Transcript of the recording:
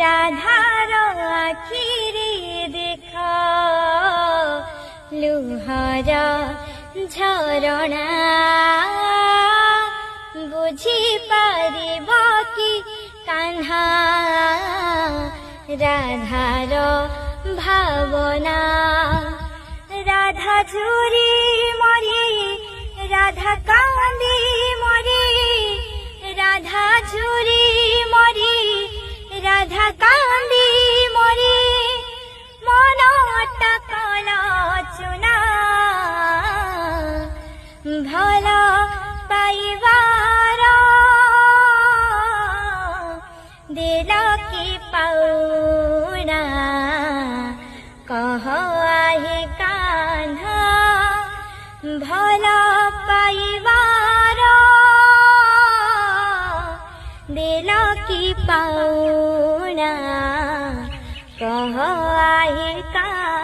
রাধার আখিরে দেখা লুহর ঝরଣା বুঝি পারিব কি কাহ্না রাধার ভাবনা। রাধা ঝুরি মরি রাধা কান্দি মরি রাধা ঝুরি মরি রাধা কান্দি মরি মনটা কল চুনা ভাল পাইবার দিল কি পাউনা কহ আহি কাহ্না ভাল পাইবার দিল কি পাউনা কহ আহি কাহ্না।